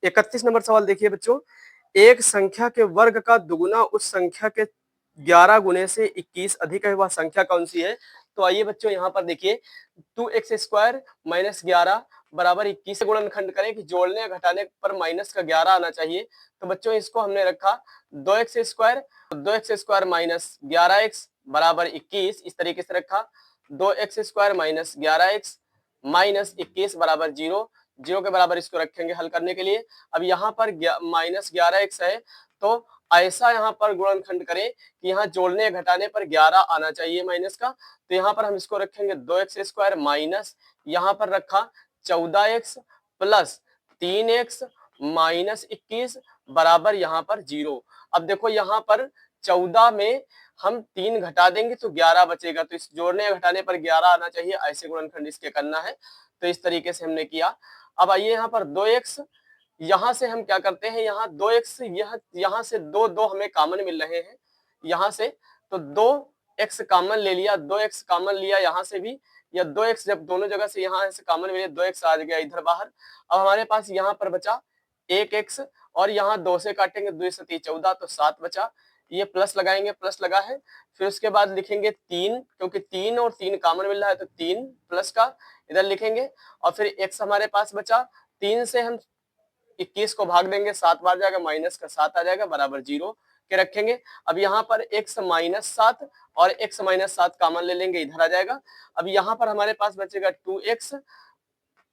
31 number सवाल देखिए बच्चों, एक संख्या के वर्ग का दुगुना उस संख्या के 11 गुने से 21 अधिक है, वह संख्या कौन सी है? तो आइए बच्चों यहाँ पर देखिए, 2x² माइनस 11 बराबर 21 से गुणनखंड करें कि जोड़ने या घटाने पर माइनस का 11 आना चाहिए। तो बच्चों इसको हमने रखा 2x² 2x² माइनस 11x बराबर 21, इस तरीके से रखा 2x² माइनस 11x माइनस 21 बराबर 0, 0 के बराबर इसको रखेंगे हल करने के लिए। अब यहाँ पर माइनस 11x है, तो ऐसा यहाँ पर गुणनखंड करें कि यहाँ जोड़ने या घटाने पर 11 आना चाहिए माइनस का। तो यहाँ पर हम इसको रखेंगे 2x² माइनस यहाँ पर रखा 14x प्लस 3x माइनस 21 बराबर यहाँ पर 0। अब देखो यहाँ पर 14 में हम 3 घटा देंगे तो 11 बचेगा, तो इस जोड़ने या घटाने पर 11 आना चाहिए, ऐसे गुणनखंड इसके करना है। तो इस तरीके से हमने किया। अब आइए यहाँ पर 2x, यहाँ से हम क्या करते हैं, यहाँ 2x यहाँ से 2 हमें कॉमन मिल रहे हैं यहाँ से, तो 2x कॉमन ले लिया, 2x कॉमन लिया यहाँ से भी, या 2x जब दोनों जगह से यहाँ से कॉमन मिले 2x आ गया इधर बाहर। अब हमारे पास यहाँ पर बचा 1x और यहाँ 2 से काटेंगे, 2 से 3 14, तो 7 बचा। ये प्लस लगाएंगे, प्लस लगा है, फिर उसके बाद लिखेंगे 3, क्योंकि 3 और 3 कॉमन मिल रहा है तो 3 प्लस का इधर लिखेंगे, और फिर x हमारे पास बचा, 3 से हम 21 को भाग देंगे, 7 बार जाएगा, माइनस का 7 आ जाएगा बराबर 0 के रखेंगे। अब यहाँ पर x माइनस 7 और x माइनस 7 कॉमन ले लेंगे, इधर आ जाएगा। अब यहाँ पर हमारे पास बचेगा 2x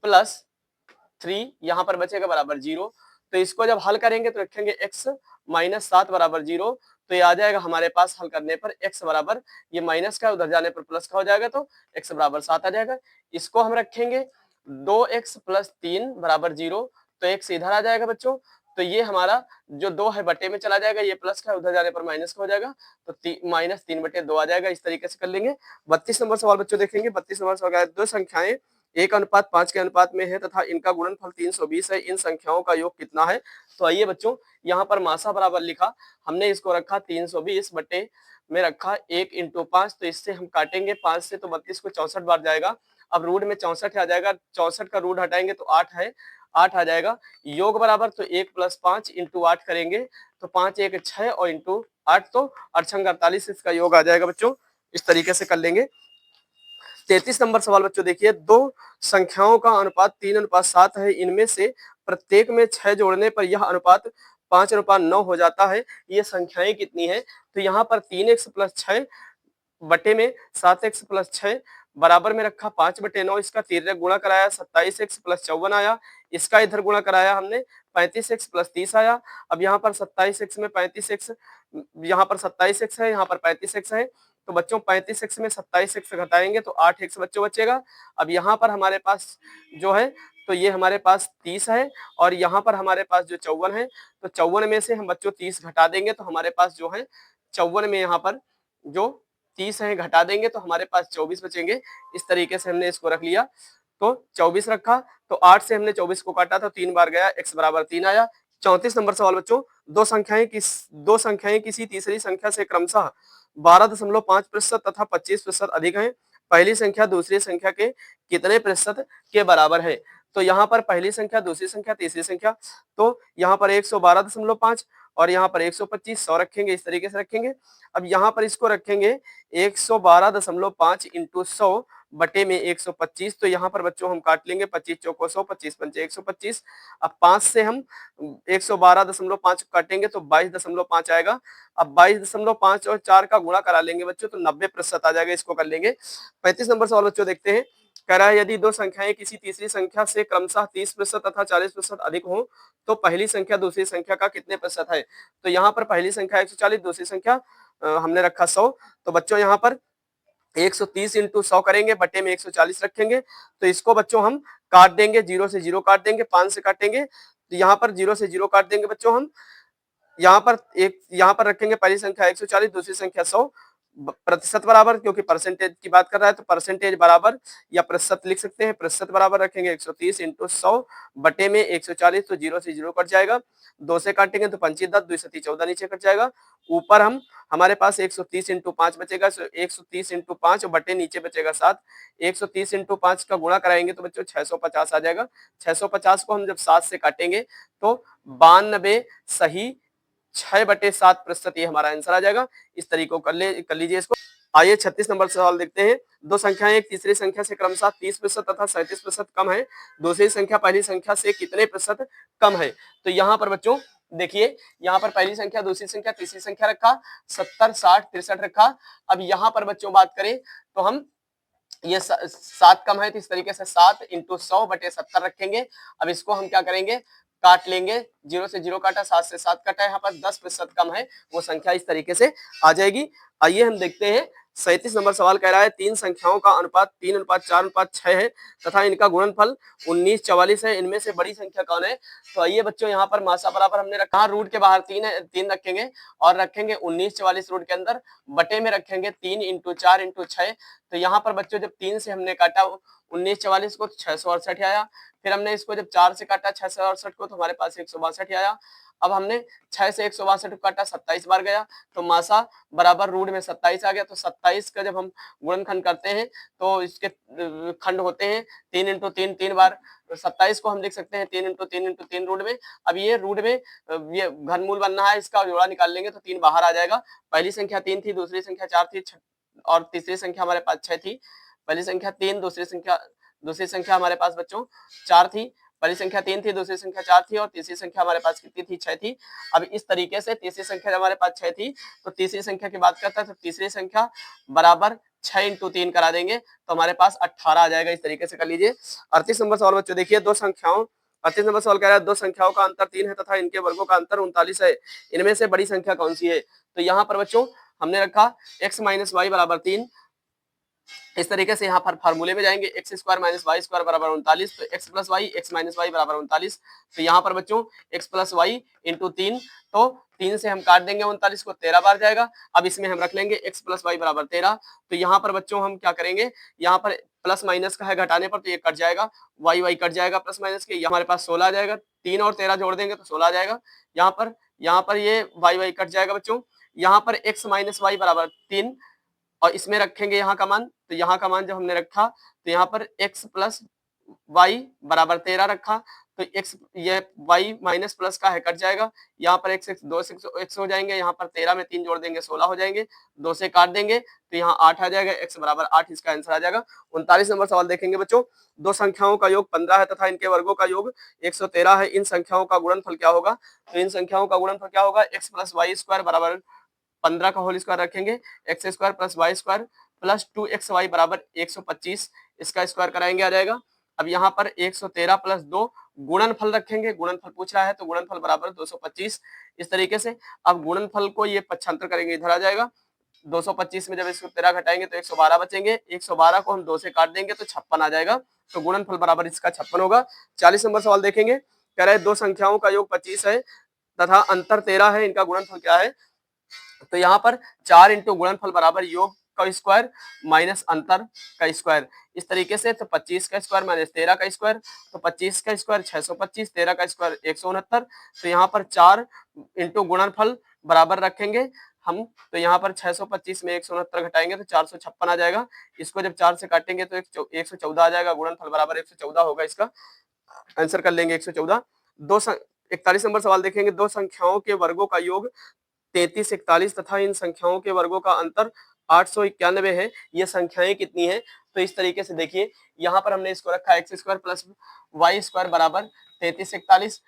प्लस 3 यहाँ पर बचेगा बराबर 0। तो इसको जब हल करेंगे तो रखेंगे x माइनस 7 बराबर 0, तो ये आ जाएगा हमारे पास हल करने पर x बराबर, ये माइनस का उधर जाने पर प्लस का हो जाएगा, तो x बराबर 7 आ जाएगा। इसको हम रखेंगे 2x प्लस 3 बराबर 0, तो x इधर आ जाएगा बच्चों। तो ये हमारा जो 2 है बटे में चला जाएगा, ये प्लस का उधर जाने पर माइनस का हो जाएगा, तो माइनस 3/2 आ जाएगा। इस तरीके से कर लेंगे। 32 नंबर सवाल बच्चों देखेंगे। 32 नंबर सवाल, दो संख्याएं 1:5 के अनुपात में है तथा इनका गुणनफल 320 है, इन संख्याओं का योग कितना है? तो आइए बच्चों, यहाँ पर मासा बराबर लिखा, हमने इसको रखा 320 बटे में रखा 1 × 5, तो इससे हम काटेंगे 5 से, तो 32 को 64 बार जाएगा। अब रूट में 64 आ जाएगा, 64 का रूट हटाएंगे तो 8 है, 8 आ जाएगा। योग बराबर तो 1 + 5 × 8 करेंगे तो 5 1 6 और × 8 तो 8 × 48, इसका योग आ जाएगा बच्चों। इस तरीके से कर लेंगे। 33 नंबर सवाल बच्चों देखिए, दो संख्याओं का अनुपात 3:7 है, इनमें से प्रत्येक में 6 जोड़ने पर यह अनुपात 5:9 हो जाता है, ये संख्याएं कितनी है? तो यहाँ पर 3x + 6 बटे में 7x + 6 बराबर में रखा 5/9, इसका तिर्यक गुणा कराया 27x + 54 आया, इसका इधर गुणा कराया हमने 35x + 30 आया। अब यहाँ पर 27x में 35x, यहाँ पर 27x है, यहाँ पर 35x है, तो बच्चों 35x में 27x घटाएंगे तो 8x बच्चों बचेगा। अब यहाँ पर हमारे पास जो है, तो ये हमारे पास 30 है, और यहाँ पर हमारे पास जो 54 है, तो 54 में से हम बच्चों 30 घटा देंगे तो हमारे पास जो है 54 में यहाँ पर जो 30 है घटा देंगे तो हमारे पास 24 बचेंगे। इस तरीके से हमने इसको रख लिया, तो 24 रखा, तो 8 से हमने 24 को काटा तो 3 बार गया, x बराबर 3 आया। 34 नंबर सवाल बच्चों, दो संख्याएं किसी तीसरी संख्या से क्रमशः 12.5% तथा 25% अधिक हैं, पहली संख्या दूसरी संख्या के कितने प्रतिशत के बराबर है? तो यहाँ पर पहली संख्या, दूसरी संख्या, तीसरी संख्या, तो यहाँ पर 112.5 और यहाँ पर 125, 100 रखेंगे, इस तरीके से रखेंगे। अब यहाँ पर इसको रखेंगे 112.5 × 100 बटे में 125, तो यहाँ पर बच्चों हम काट लेंगे 25 चौको 100, 25 पंचे 125। अब 5 से हम 112.5 काटेंगे तो 22.5 आएगा। अब 22.5 और 4 का गुणा करा लेंगे बच्चों तो 90% आ जाएगा, इसको कर लेंगे। 35 नंबर सवाल बच्चों देखते हैं। कह रहा है यदि दो संख्याएं किसी तीसरी संख्या से क्रमशः 30% तथा 40% अधिक हो तो पहली संख्या दूसरी संख्या का कितने प्रतिशत है? तो यहाँ पर पहली संख्या 140, दूसरी संख्या हमने रखा 100, तो बच्चों यहाँ पर 130 × 100 करेंगे, बटे में 140 रखेंगे, तो इसको बच्चों हम काट देंगे, 0 से 0 काट देंगे, 5 से काटेंगे, तो यहाँ पर 0 से 0 काट देंगे बच्चों हम। यहाँ पर रखेंगे पहली संख्या 140, दूसरी संख्या 100, प्रतिशत बराबर, क्योंकि परसेंटेज की बात कर रहा है तो परसेंटेज बराबर या प्रतिशत लिख सकते हैं। प्रतिशत बराबर रखेंगे 130 इंटू 100 बटे में 140, तो 0 से 0 कट जाएगा। 2 से काटेंगे तो 25 10, 2 से 30 14 नीचे कट जाएगा। ऊपर हम हमारे पास 130 इंटू 5 बचेगा, 130 इंटू 5 बटे नीचे बचेगा 7। 130 इंटू 5 का गुणा कराएंगे तो बच्चों 650 आ जाएगा। 650 को हम जब 7 से काटेंगे तो 92 सही 6/7% ये हमारा आंसर आ जाएगा। इस तरीके कर लीजिए इसको। आइए 36 नंबर सवाल देखते हैं। दो संख्याएं एक तीसरी संख्या से क्रमशः 30% तथा 37% कम है। दूसरी संख्या पहली संख्या से कितने प्रतिशत कम है? तो यहाँ पर बच्चों देखिए, यहाँ पर पहली संख्या, दूसरी संख्या, तीसरी संख्या रखा, 70 60 63 रखा। अब यहाँ पर बच्चों बात करें तो हम ये 7 कम है तो इस तरीके से 7 इंटू 100/70 रखेंगे। अब इसको हम क्या करेंगे, काट लेंगे। 0 से 0 काटा, 7 से 7 काटा, यहाँ पर 10% कम है, वो संख्या इस तरीके से आ जाएगी। आइए हम देखते हैं 37 नंबर सवाल कह रहा है तीन संख्याओं का अनुपात 3:4:6 है तथा इनका गुणनफल 19:44 है, इनमें से बड़ी संख्या कौन है? तो आइए बच्चों यहाँ पर मासा बराबर हमने रखा, रूट के बाहर 3 है, 3 रखेंगे और रखेंगे 19:44 रूट के अंदर, बटे में रखेंगे 3 इंटू 4 इंटू 6। तो यहाँ पर बच्चों जब 3 से हमने काटा 19:44 को तो 668 आया। फिर हमने इसको जब 4 से काटा 668 को तो हमारे पास 162 आया। अब हमने 6 से 162 को काटा 27 बार गया, तो मासा बराबर रूट में 27 आ गया। तो 27 का जब हम गुणनखंड करते हैं तो इसके खंड होते हैं 3 इंटू 3 3 बार। 27 को हम लिख सकते हैं 3 इंटू 3 इंटू 3 रूट में। अब ये रूट में ये घनमूल बनना है, इसका जोड़ा निकाल लेंगे तो 3 बाहर आ जाएगा। पहली संख्या 3 थी, दूसरी संख्या 4 थी और तीसरी संख्या हमारे पास 6 थी। पहली संख्या 3, दूसरी संख्या हमारे पास बच्चों 4 थी। पहली संख्या 3 थी, दूसरी संख्या 4 थी और तीसरी संख्या हमारे पास कितनी थी? 6 थी। अब इस तरीके से तीसरी संख्या जब हमारे पास 6 थी तो तीसरी संख्या की बात करता है तो तीसरी संख्या बराबर 6 इंटू 3 करा देंगे तो हमारे पास 18 आ जाएगा। इस तरीके से कर लीजिए। 38 नंबर सवाल बच्चों देखिए, 38 नंबर सवाल कह रहा है दो संख्याओं का अंतर 3 है तथा इनके वर्गों का अंतर 39 है, इनमें से बड़ी संख्या कौन सी है? तो यहाँ पर बच्चों हमने रखा x माइनस वाई बराबर 3। इस तरीके से यहाँ पर फार्मूले में जाएंगे, x square minus y square बराबर 39, तो x plus y x minus y बराबर 39। तो यहाँ पर बच्चों एक्स प्लस वाई इंटू 3, तो 3 से हम काट देंगे 39 को, 13 बार जाएगा। अब इसमें हम रख लेंगे एक्स प्लस वाई बराबर 13। तो यहाँ पर बच्चों हम क्या करेंगे, यहाँ पर प्लस माइनस का है, घटाने पर तो ये कट जाएगा, वाई वाई कट जाएगा प्लस माइनस के, हमारे पास 16 आ जाएगा। 3 और 13 जोड़ देंगे तो 16 आ जाएगा। यहाँ पर ये वाई वाई कट जाएगा बच्चों। यहाँ पर एक्स माइनस वाई बराबर 3 और इसमें रखेंगे यहाँ का मान, तो यहाँ का मान जब हमने रखा तो यहाँ पर x प्लस वाई बराबर 13 रखा, तो x ये y माइनस प्लस का है कट जाएगा। यहाँ पर x दो x हो जाएंगे, यहाँ पर 13 में 3 जोड़ देंगे 16 हो जाएंगे, 2 से काट देंगे तो यहाँ 8 आ जाएगा, x बराबर 8 इसका आंसर आ जाएगा। 39 नंबर सवाल देखेंगे बच्चों, दो संख्याओं का योग 15 है तथा इनके वर्गों का योग 113 है, इन संख्याओं का गुणनफल क्या होगा? तो इन संख्याओं का गुणनफल क्या होगा, x प्लस वाई स्क्वायर बराबर 15 का होल स्क्वायर रखेंगे, x square plus y square plus 2xy बराबर 125, इसका स्क्वायर कराएंगे आ जाएगा। अब यहाँ पर 113 प्लस 2 गुणनफल रखेंगे, गुणनफल पूछ रहा है तो गुणनफल बराबर 225। इस तरीके से अब गुणनफल को ये पक्षांतर करेंगे, इधर आ जाएगा। 225 में जब इसको 13 घटाएंगे तो 112 बचेंगे, 112 को हम 2 से काट देंगे तो 56 आ जाएगा, तो गुणनफल बराबर इसका 56 होगा। 40 नंबर सवाल देखेंगे, कह रहे हैं दो संख्याओं का योग 25 है तथा अंतर 13 है, इनका गुणनफल क्या है? तो यहाँ पर 4 इंटू गुणनफल बराबर योग का स्क्वायर माइनस अंतर का स्क्वायर। इस तरीके से तो 25 का स्क्वायर माइनस 13 का स्क्वायर, तो 25 का स्क्वायर 625, 13 का स्क्वायर 169। तो यहाँ पर 4 इंटू गुणनफल बराबर रखेंगे हम, तो यहाँ पर 625 में 169 घटाएंगे तो 456 आ जाएगा। इसको जब 4 से काटेंगे तो 114 आ जाएगा, गुणनफल बराबर 114 होगा, इसका आंसर कर लेंगे 114। 41 नंबर सवाल देखेंगे, दो संख्याओं के वर्गों का योग 33 41 तथा इन संख्याओं के वर्गों का अंतर 891 है, ये संख्याएं कितनी है? तो इस तरीके से देखिए, यहाँ पर हमने इसको रखा x square plus y square बराबर 33 41,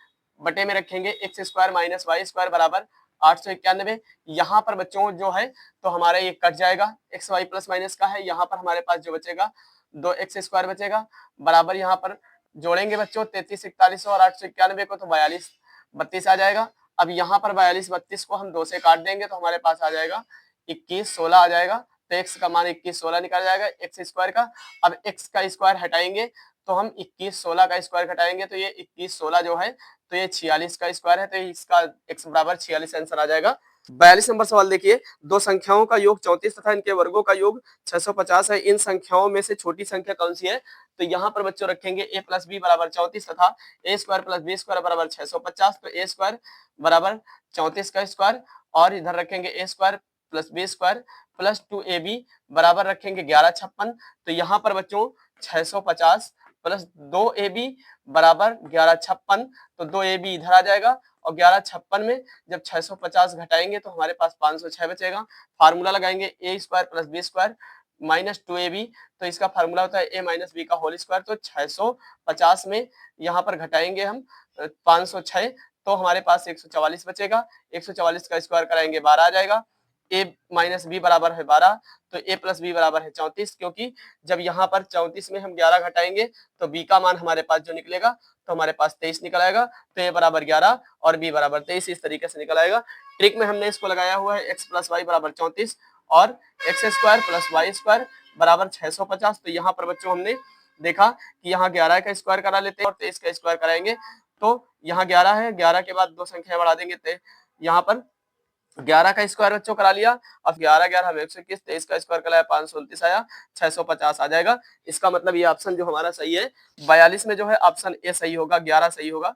बटे में रखेंगे x square minus y square बराबर 891। यहाँ पर बच्चों जो है तो हमारा ये कट जाएगा, एक्स वाई प्लस माइनस का है, यहाँ पर हमारे पास जो बचेगा 2x स्क्वायर बचेगा, बराबर यहाँ पर जोड़ेंगे बच्चों 33 41 और 891 को तो 42 32 आ जाएगा। अब यहाँ पर 42 32 को हम 2 से काट देंगे तो हमारे पास आ जाएगा 21 16 आ जाएगा, तो x का मान 21 16 निकल जाएगा एक्स स्क्वायर का। अब x का स्क्वायर हटाएंगे तो हम 21 16 का स्क्वायर घटाएंगे तो ये 21 16 जो है तो ये 46 का स्क्वायर है, तो इसका x बराबर 46 आंसर आ जाएगा। 42 नंबर सवाल देखिए, दो संख्याओं का योग 34 तथा इनके वर्गों का योग 650 है। इन संख्याओं में से छोटी संख्या कौन सी है? तो यहाँ पर बच्चों रखेंगे a प्लस बी बराबर 34 तथा a square plus b square बराबर 650। तो a स्क्वायर बराबर 34 का स्क्वायर और इधर रखेंगे a square plus b square plus 2ab बराबर रखेंगे 1156। तो यहाँ पर बच्चों 650 प्लस 2ab बराबर 1156। तो 2ab इधर आ जाएगा और 1156 में जब 650 घटाएंगे तो हमारे पास 506 बचेगा। फार्मूला लगाएंगे a square plus b square minus 2ab। तो इसका फार्मूला होता है a माइनस बी का होल स्क्वायर। तो 650 में यहाँ पर घटाएंगे हम 506 तो हमारे पास 144 बचेगा। 144 का स्क्वायर कराएंगे 12 आ जाएगा। a माइनस बी बराबर है 12 तो a प्लस बी बराबर है 34, क्योंकि जब यहाँ पर 34 में हम 11 घटाएंगे तो b का मान हमारे पास जो निकलेगा तो हमारे पास 23 निकल आएगा। तो a बराबर 11 और b बराबर 23 इस तरीके से निकल आएगा। ट्रिक में हमने इसको लगाया हुआ है x प्लस वाई बराबर 34 और x square plus y square बराबर 650। तो यहाँ पर बच्चों हमने देखा कि यहाँ 11 का स्क्वायर करा लेते हैं और 23 का स्क्वायर कराएंगे। तो यहाँ 11 है, 11 के बाद दो संख्या बढ़ा देंगे तो यहाँ पर 11 का स्क्वायर बच्चों करा लिया। अब 11 11 हम 121, 23 का स्क्वायर कराया 529 आया, 650 आ जाएगा। इसका मतलब ये ऑप्शन जो हमारा सही है 42 में जो है ऑप्शन ए सही होगा, 11 सही होगा,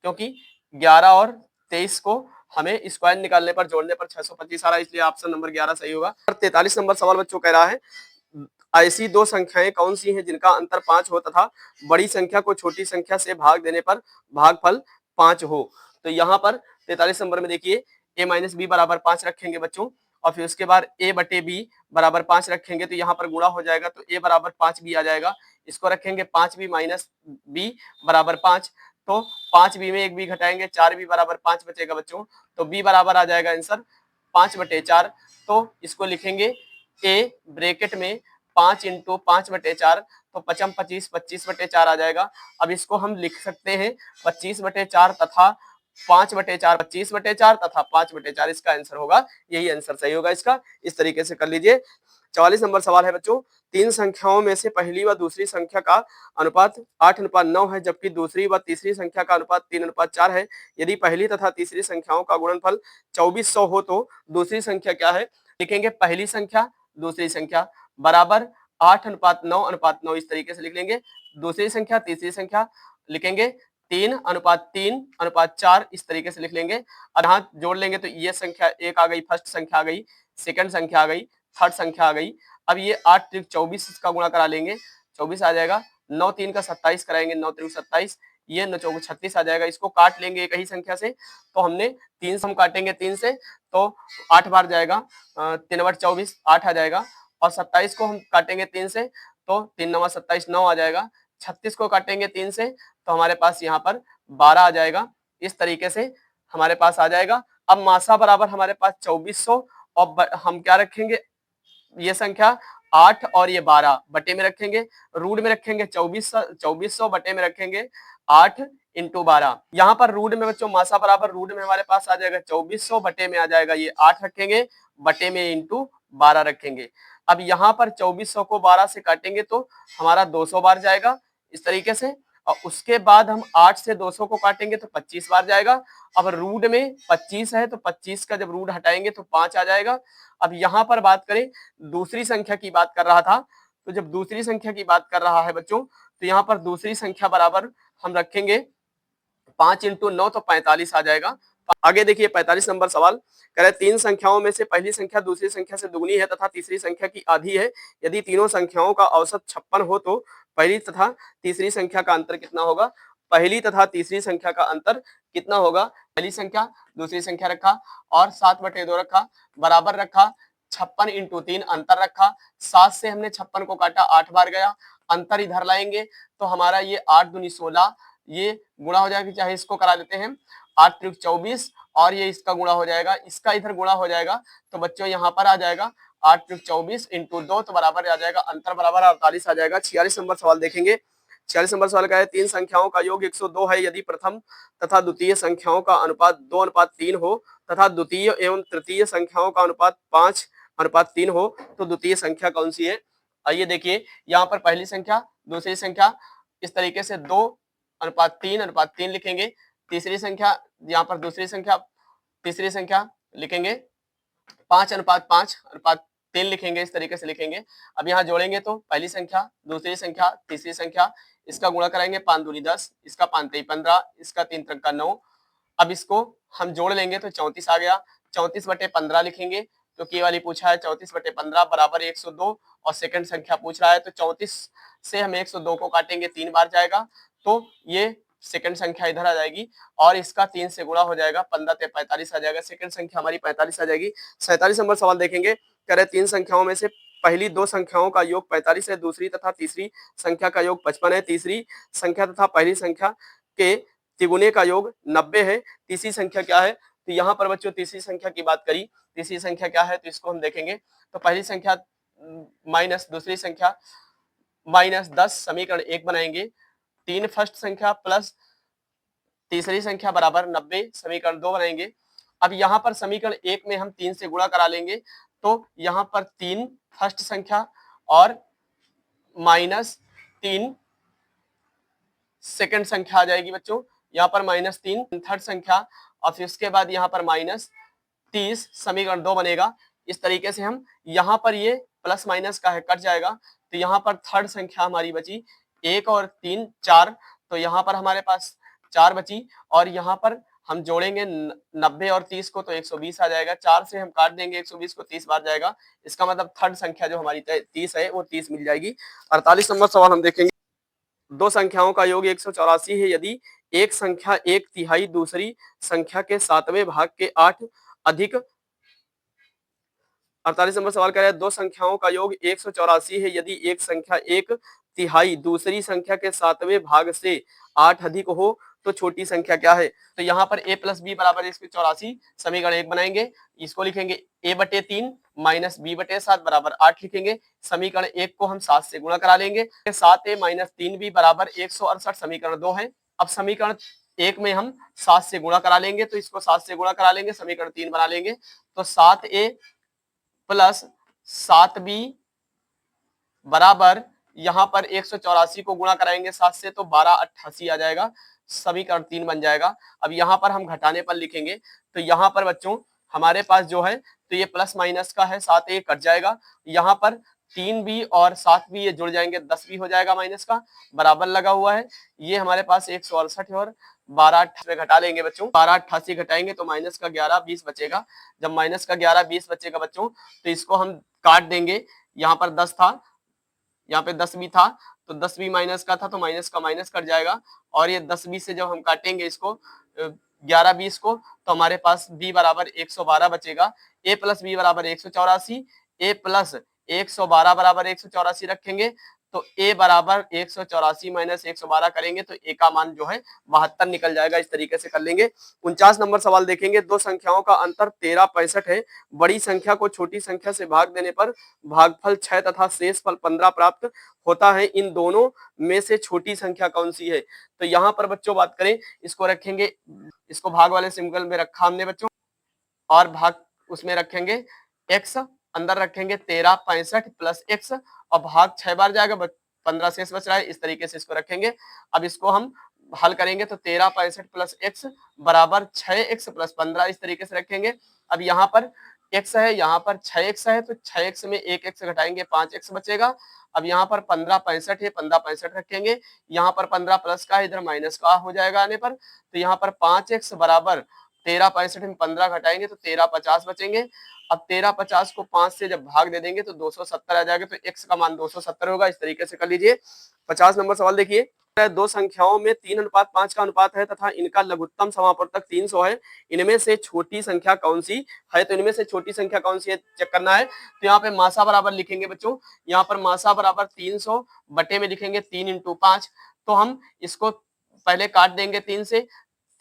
क्योंकि 11 और 23 को हमें स्क्वायर निकालने पर जोड़ने पर 625 आ रहा है, इसलिए ऑप्शन नंबर 11 सही होगा। 43 नंबर सवाल बच्चों कह रहा है ऐसी दो संख्याएं कौन सी हैं जिनका अंतर 5 हो तथा बड़ी संख्या को छोटी संख्या से भाग देने पर भागफल 5 हो। तो यहाँ पर 43 नंबर में देखिए a माइनस बी बराबर 5 रखेंगे बच्चों और फिर उसके बाद a बटे बी बराबर 5 रखेंगे तो यहाँ पर गुणा हो जाएगा तो a बराबर 5 बी आ जाएगा। इसको रखेंगे 5 बी माइनस बी बराबर 5। तो 5 बी में एक बी घटाएंगे 4 बी बराबर 5 बचेगा बच्चों। तो b बराबर आ जाएगा आंसर 5/4। तो इसको लिखेंगे a ब्रैकेट में 5 इंटू 5/4 तो 25 25/4 आ जाएगा। अब इसको हम लिख सकते हैं 25/4 तथा 5/4 25/4 तथा 5/4 इसका आंसर होगा, यही आंसर सही होगा इसका। इस तरीके से कर लीजिए। 44 नंबर सवाल है बच्चों, तीन संख्याओं में से पहली व दूसरी संख्या का अनुपात 8:9 है जबकि दूसरी व तीसरी संख्या का अनुपात 3:4 है। यदि पहली तथा तीसरी संख्याओं का गुणनफल 2400 हो तो दूसरी संख्या क्या है? लिखेंगे पहली संख्या दूसरी संख्या बराबर 8:9:9 इस तरीके से लिख लेंगे। दूसरी संख्या तीसरी संख्या लिखेंगे 3:3:4 इस तरीके से लिख लेंगे। और यहाँ जोड़ लेंगे तो ये संख्या एक आ गई, फर्स्ट संख्या आ गई, सेकंड संख्या आ गई, थर्ड संख्या आ गई। अब ये 8 त्रिक 24 इसका गुणा करा लेंगे, 24 आ जाएगा। 9 3 का 27 कराएंगे, 9 त्रिक 27, ये 9 चौको 36 आ जाएगा। इसको काट लेंगे एक ही संख्या से, तो हमने 3 से हम काटेंगे 3 से तो 8 बार जाएगा, 3 बार 24 8 आ जाएगा। और 27 को हम काटेंगे 3 से तो 3 9 27 9 आ जाएगा। 36 को काटेंगे 3 से तो हमारे पास यहाँ पर 12 आ जाएगा। इस तरीके से हमारे पास आ जाएगा। अब मासा बराबर हमारे पास 2400 और हम क्या रखेंगे, ये संख्या 8 और ये 12 बटे में रखेंगे, रूट में रखेंगे 2400 बटे में रखेंगे 8 इंटू 12। यहाँ पर रूट में बच्चों मासा बराबर रूट में हमारे पास आ जाएगा 2400 बटे में आ जाएगा ये 8 रखेंगे बटे में इंटू 12 रखेंगे। अब यहाँ पर 2400 को 12 से काटेंगे तो हमारा 200 बार जाएगा इस तरीके से। और उसके बाद हम 8 से 200 को काटेंगे तो 25 बार जाएगा। अब रूट में 25 है तो 25 का जब रूट हटाएंगे तो 5 आ जाएगा। अब यहाँ पर बात करें दूसरी संख्या की बात कर रहा था, तो जब दूसरी संख्या की बात कर रहा है बच्चों तो यहाँ पर दूसरी संख्या बराबर हम रखेंगे 5 इंटू 9 तो 45 आ जाएगा। आगे देखिए 45 नंबर सवाल कह रहे तीन संख्याओं में से पहली संख्या दूसरी संख्या से दुगनी है तथा तीसरी संख्या की आधी है। यदि तीनों संख्याओं का औसत 56 हो तो पहली तथा तीसरी संख्या का अंतर कितना होगा? पहली तथा तीसरी संख्या का अंतर कितना होगा? पहली संख्या दूसरी संख्या रखा और 7/2 रखा, बराबर रखा 56 इंटू 3 अंतर रखा। 7 से हमने 56 को काटा 8 बार गया, अंतर इधर लाएंगे तो हमारा ये 8 दूनी 16 ये गुणा हो जाएगा, चाहे इसको करा लेते हैं 8 त्रिक 24 और ये इसका गुणा हो जाएगा, इसका इधर गुणा हो जाएगा। तो बच्चों यहाँ पर आ जाएगा 8 त्रिक 24 इंटू 2 तो बराबर आ जाएगा, अंतर बराबर 48 आ जाएगा। 46 नंबर सवाल देखेंगे। 46 नंबर सवाल का है तीन संख्याओं का योग 102 है। यदि प्रथम तथा द्वितीय संख्याओं का अनुपात 2:3 हो तथा द्वितीय एवं तृतीय संख्याओं का अनुपात 5:3 हो तो द्वितीय संख्या कौन सी है? आइए देखिए यहाँ पर पहली संख्या दूसरी संख्या इस तरीके से 2:3 लिखेंगे। तीसरी संख्या यहाँ पर दूसरी संख्या तीसरी संख्या लिखेंगे 5:5:3 लिखेंगे, इस तरीके से लिखेंगे। अब यहाँ जोड़ेंगे तो पहली संख्या, दूसरी संख्या, तीसरी संख्या, इसका गुणा कराएंगे 5 दूनी 10, इसका 5 तेई 15, इसका 3 त्रिका 9। अब इसको हम जोड़ लेंगे तो 34 आ गया। 34/15 लिखेंगे क्योंकि ये वाली पूछा है 34/15 बराबर 102, और सेकंड संख्या पूछ रहा है तो 34 से हम 102 को काटेंगे 3 बार जाएगा, तो ये सेकंड संख्या इधर आ जाएगी और इसका 3 से गुणा हो जाएगा, 15 ते 45 आ जाएगा। सेकंड संख्या हमारी 45 आ जाएगी। 47 नंबर सवाल देखेंगे, कह रहे तीन संख्याओं में से पहली दो संख्याओं का योग 45 है, दूसरी तथा तीसरी संख्या का योग 55 है, तीसरी संख्या तथा पहली संख्या के तिगुने का योग 90 है, तीसरी संख्या क्या है? तो यहाँ पर बच्चों तीसरी संख्या की बात करी, तीसरी संख्या क्या है तो इसको हम देखेंगे। तो पहली संख्या माइनस दूसरी संख्या माइनस 10 समीकरण 1 बनाएंगे, 3 फर्स्ट संख्या प्लस तीसरी संख्या बराबर 90 समीकरण 2 बनाएंगे। अब यहाँ पर समीकरण 1 में हम 3 से गुणा करा लेंगे, तो यहाँ पर 3 फर्स्ट संख्या और माइनस 3 सेकंड संख्या आ जाएगी बच्चों। यहाँ पर -3 थर्ड संख्या और फिर उसके बाद यहाँ पर -30 समीकरण 2 बनेगा। इस तरीके से हम यहाँ पर ये प्लस माइनस का है कट जाएगा, तो यहाँ पर थर्ड संख्या हमारी बची 1 और 3 4, तो यहाँ पर हमारे पास 4 बची और यहाँ पर हम जोड़ेंगे 90 और 30 को तो 120 आ जाएगा। 4 से हम काट देंगे 120 को 30 बार जाएगा, इसका मतलब थर्ड संख्या जो हमारी 30 है वो 30 मिल जाएगी। 48 नंबर सवाल हम देखेंगे, दो संख्याओं का योग 184 है, यदि एक संख्या 1/3 दूसरी संख्या के 7वें भाग के 8 अधिक। 48 नंबर सवाल कह रहा है दो संख्याओं का योग 184 है, यदि एक संख्या 1/3 दूसरी संख्या के 7वें भाग से 8 अधिक हो तो छोटी संख्या क्या है? तो यहाँ पर a + b बराबर 184 समीकरण 1 बनाएंगे, इसको लिखेंगे a/3 माइनस b/7 बराबर 8 लिखेंगे। समीकरण 1 को हम 7 से गुणा करा लेंगे, 7a माइनस 3b बराबर 168 समीकरण 2 है। अब समीकरण 1 में हम 7 से गुणा करा लेंगे, तो इसको 7 से गुणा करा लेंगे, समीकरण 3 बना लेंगे, तो 7a प्लस 7b बराबर यहाँ पर 184 को गुणा कराएंगे 7 से तो 1288 आ जाएगा, समीकरण 3 बन जाएगा। अब यहाँ पर हम घटाने पर लिखेंगे, तो यहाँ पर बच्चों हमारे पास जो है तो ये प्लस माइनस का है, 7a कट जाएगा, यहाँ पर 3b और 7b ये जुड़ जाएंगे, 10b हो जाएगा माइनस का, बराबर लगा हुआ है। ये हमारे पास 168 है और 1288 घटा लेंगे बच्चों, 1288 घटाएंगे तो माइनस का 11 20 बचेगा। जब माइनस का 11 20 बचेगा बच्चों तो इसको हम काट देंगे, यहाँ पर 10 था, यहाँ पे 10 भी था, तो 10 भी माइनस का था तो माइनस का माइनस कट जाएगा, और ये 10 20 से जब हम काटेंगे इसको 11 20 को तो हमारे पास b बराबर 112 बचेगा। a प्लस b बराबर 184, a प्लस 112 बराबर 184 रखेंगे, तो a बराबर 184 माइनस 112 करेंगे तो a का मान जो है 72 निकल जाएगा। इस तरीके से कर लेंगे। 49 नंबर सवाल देखेंगे, दो संख्याओं का अंतर 13 65 है, बड़ी संख्या को छोटी संख्या से भाग देने पर भागफल 6 तथा शेषफल 15 प्राप्त होता है, इन दोनों में से छोटी संख्या कौन सी है? तो यहाँ पर बच्चों बात करें, इसको रखेंगे, इसको भाग वाले सिंबल में रखा हमने बच्चों, और भाग उसमें रखेंगे x, अंदर रखेंगे 13 65 प्लस x और भाग 6 बार जाएगा, 15 शेष बच रहा है, इस तरीके से इसको रखेंगे। अब इसको हम हल करेंगे तो 13 65 प्लस x बराबर 6x प्लस 15, इस तरीके से रखेंगे। अब यहाँ पर x है, यहाँ पर 6x है, तो 6x में 1x घटाएंगे 5x बचेगा। अब यहाँ पर 15 65 है, 15 65 रखेंगे, यहाँ पर 15 प्लस का इधर माइनस का हो जाएगा आने पर, तो यहाँ पर 5x बराबर 13 65 में 15 घटाएंगे तो 13 50 बचेंगे। अब 13 50 को 5 से जब भाग दे देंगे तो 270 आ जाएगा, तो x का मान 270 होगा। इस तरीके से कर लीजिए। 50 नंबर सवाल देखिए, दो संख्याओं में 3:5 का अनुपात है तथा इनका लघुत्तम समापवर्तक 300 है, इनमें से छोटी संख्या कौन सी है? तो इनमें से छोटी संख्या कौन सी है चेक करना है। तो यहाँ पे मासा बराबर लिखेंगे बच्चों, यहाँ पर मासा बराबर 300 बटे में लिखेंगे 3 × 5, तो हम इसको पहले काट देंगे 3 से,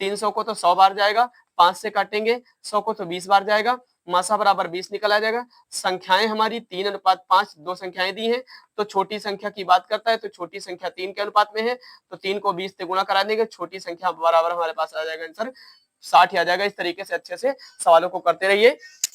300 को तो 100 बार जाएगा, 5 से काटेंगे 100 को तो 20 बार जाएगा, मासा बराबर 20 निकल आ जाएगा। संख्याएं हमारी 3:5 दो संख्याएं दी हैं, तो छोटी संख्या की बात करता है तो छोटी संख्या 3 के अनुपात में है, तो 3 को 20 से गुणा करा देंगे, छोटी संख्या बराबर हमारे पास आ जाएगा आंसर 60 आ जाएगा। इस तरीके से अच्छे से सवालों को करते रहिए।